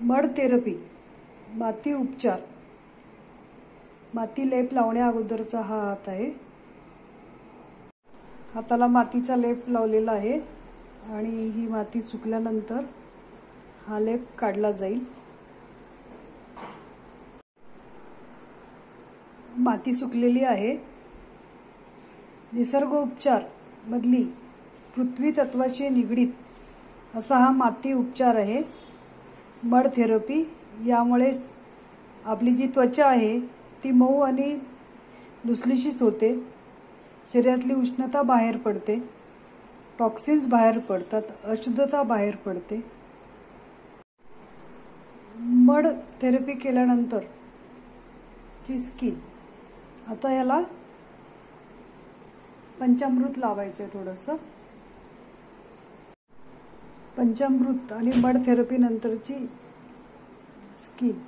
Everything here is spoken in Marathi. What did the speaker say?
मड थेरपी, माती उपचार. माती लेप लावण्या अगोदरचा हा हात आहे. हाताला मातीचा लेप लावलेला आहे आणि ही माती सुकल्यानंतर हा लेप काढला जाईल. माती सुकलेली आहे. निसर्ग उपचार मधली पृथ्वी तत्वाशी निगडीत असा हा माती उपचार आहे, मड थेरपी. यामुळे आपली जी त्वचा आहे ती मऊ आणि लुसलुशीत होते. शरीरातली उष्णता बाहेर पडते, टॉक्सिन्स बाहेर पडतात, अशुद्धता बाहेर पडते. मड थेरपी केल्यानंतर ची स्किन, आता याला पंचामृत लावायचं आहे थोडंसं. पंचामृत आणि मड थेरपी नंतरची स्किन